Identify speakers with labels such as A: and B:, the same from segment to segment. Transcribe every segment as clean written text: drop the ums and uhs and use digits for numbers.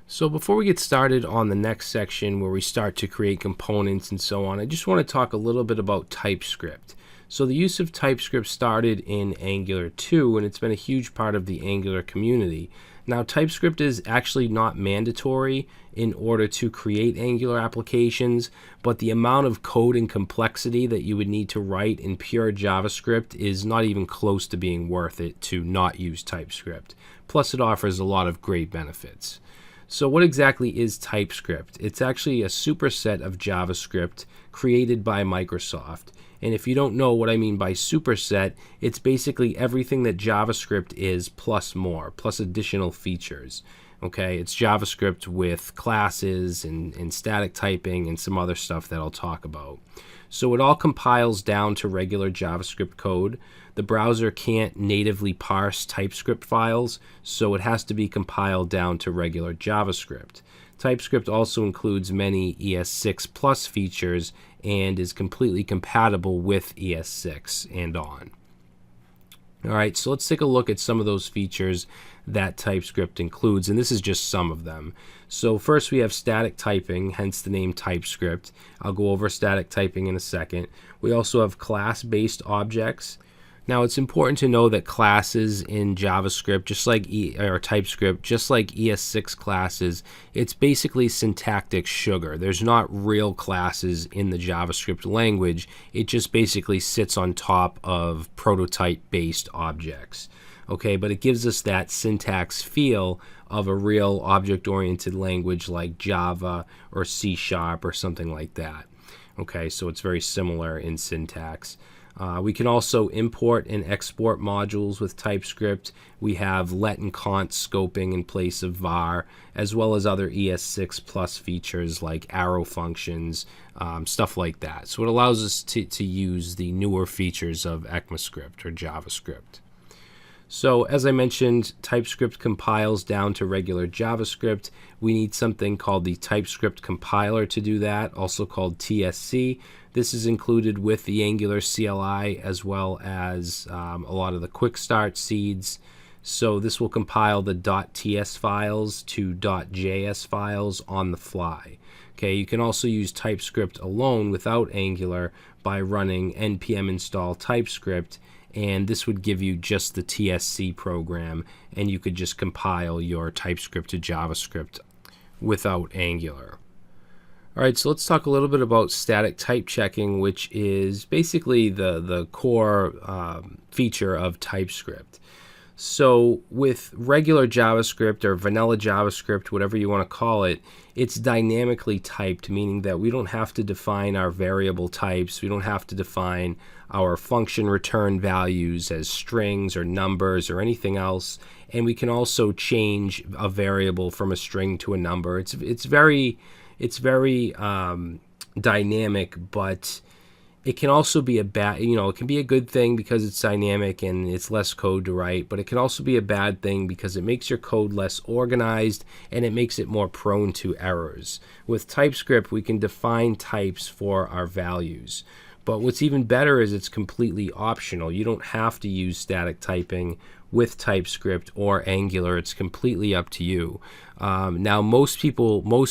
A: So before we get started on the next section where we start to create components and so on, I just want to talk a little bit about TypeScript. So the use of TypeScript started in Angular 2, and it's been a huge part of the Angular community. Now, TypeScript is actually not mandatory in order to create Angular applications, but the amount of code and complexity that you would need to write in pure JavaScript is not even close to being worth it to not use TypeScript. Plus, it offers a lot of great benefits. So what exactly is TypeScript? It's actually a superset of JavaScript created by Microsoft. And if you don't know what I mean by superset, it's basically everything that JavaScript is plus more, plus additional features. Okay, it's JavaScript with classes and static typing and some other stuff that I'll talk about. So it all compiles down to regular JavaScript code. The browser can't natively parse TypeScript files, so it has to be compiled down to regular JavaScript. TypeScript also includes many ES6 Plus features and is completely compatible with ES6 and on. All right, so let's take a look at some of those features that TypeScript includes, and this is just some of them. So first we have static typing, hence the name TypeScript. I'll go over static typing in a second. We also have class-based objects. Now it's important to know that classes in JavaScript, just like TypeScript, just like ES6 classes, it's basically syntactic sugar. There's not real classes in the JavaScript language. It just basically sits on top of prototype-based objects. Okay, but it gives us that syntax feel of a real object-oriented language like Java or C# or something like that. Okay, so it's very similar in syntax. We can also import and export modules with TypeScript. We have let and const scoping in place of var, as well as other ES6 Plus features like arrow functions, stuff like that. So it allows us to use the newer features of ECMAScript or JavaScript. So as I mentioned, TypeScript compiles down to regular JavaScript. We need something called the TypeScript compiler to do that, also called TSC. This is included with the Angular CLI as well as a lot of the quick start seeds. So this will compile the .ts files to .js files on the fly. Okay, you can also use TypeScript alone without Angular by running npm install TypeScript, and this would give you just the TSC program, and you could just compile your TypeScript to JavaScript without Angular. All right, so let's talk a little bit about static type checking, which is basically the core feature of TypeScript. So with regular JavaScript or vanilla JavaScript, whatever you want to call it, it's dynamically typed, meaning that we don't have to define our variable types. We don't have to define our function return values as strings or numbers or anything else. And we can also change a variable from a string to a number. It's very dynamic, but it can also be a bad, it can be a good thing because it's dynamic and it's less code to write, but it can also be a bad thing because it makes your code less organized and it makes it more prone to errors. With TypeScript, we can define types for our values. But what's even better is it's completely optional. You don't have to use static typing with TypeScript or Angular. It's completely up to you. Now, most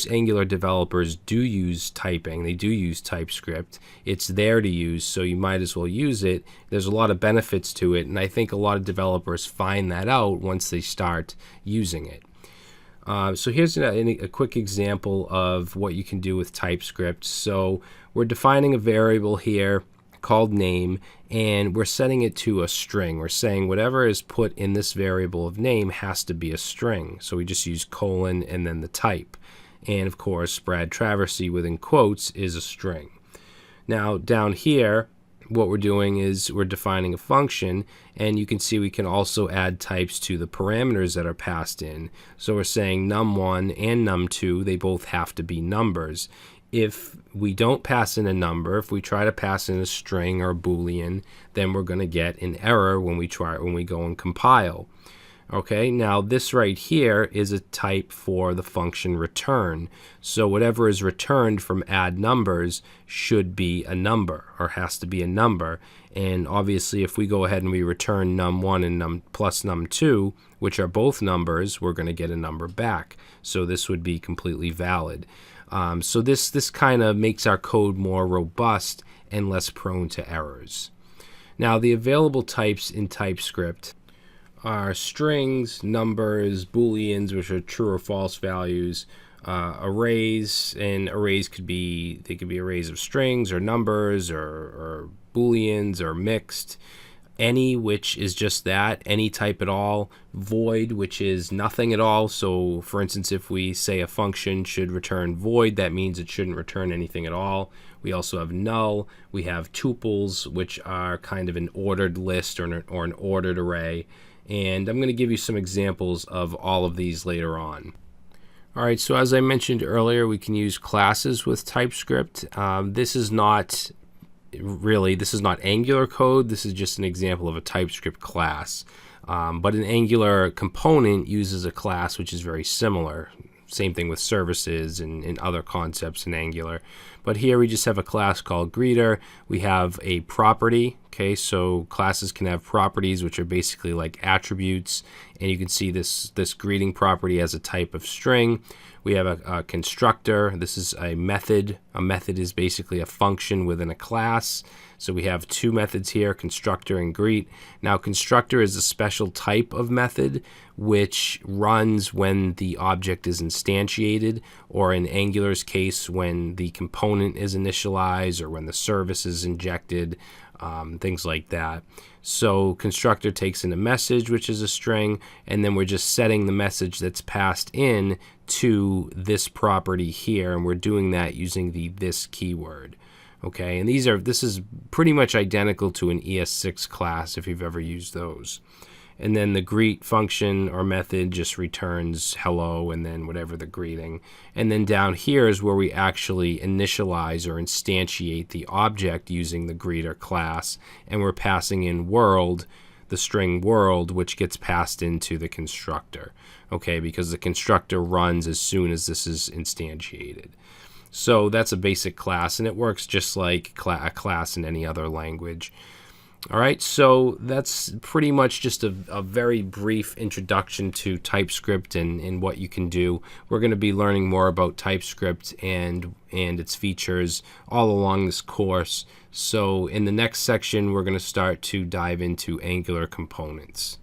A: Angular developers do use typing. They do use TypeScript. It's there to use, so you might as well use it. There's a lot of benefits to it, and I think a lot of developers find that out once they start using it. So here's a quick example of what you can do with TypeScript. So we're defining a variable here called name, and we're setting it to a string. We're saying whatever is put in this variable of name has to be a string. So we just use colon and then the type. And of course, Brad Traversy within quotes is a string. Now down here, what we're doing is we're defining a function, and you can see we can also add types to the parameters that are passed in. So we're saying num1 and num2, they both have to be numbers. If we don't pass in a number, if we try to pass in a string or a boolean, then we're going to get an error when we go and compile. Okay, now this right here is a type for the function return. So whatever is returned from add numbers should be a number, or has to be a number. And obviously, if we go ahead and we return num1 and plus num2, which are both numbers, we're going to get a number back. So this would be completely valid. So this kind of makes our code more robust and less prone to errors. Now, the available types in TypeScript are strings, numbers, booleans, which are true or false values, arrays, and arrays could be arrays of strings or numbers or booleans or mixed. Any, which is just that, any type at all. Void, which is nothing at all. So for instance, if we say a function should return void, that means it shouldn't return anything at all. We also have null. We have tuples, which are kind of an ordered list or an ordered array. And I'm going to give you some examples of all of these later on. All right, so as I mentioned earlier, we can use classes with TypeScript. This is not Angular code. This is just an example of a TypeScript class. But an Angular component uses a class which is very similar. Same thing with services and other concepts in Angular. But here we just have a class called greeter. We have a property. Okay, so classes can have properties which are basically like attributes. And you can see this greeting property as a type of string. We have a constructor. This is a method. A method is basically a function within a class. So we have two methods here, constructor and greet. Now, constructor is a special type of method which runs when the object is instantiated, or in Angular's case, when the component is initialized or when the service is injected, things like that. So constructor takes in a message, which is a string, and then we're just setting the message that's passed in to this property here, and we're doing that using the this keyword. Okay, and this is pretty much identical to an ES6 class if you've ever used those. And then the greet function or method just returns hello and then whatever the greeting. And then down here is where we actually initialize or instantiate the object using the greeter class, and we're passing in world, the string world, which gets passed into the constructor. Okay, because the constructor runs as soon as this is instantiated. So that's a basic class, and it works just like a class in any other language. All right, so that's pretty much just a very brief introduction to TypeScript and what you can do. We're going to be learning more about TypeScript and its features all along this course. So in the next section, we're going to start to dive into Angular components.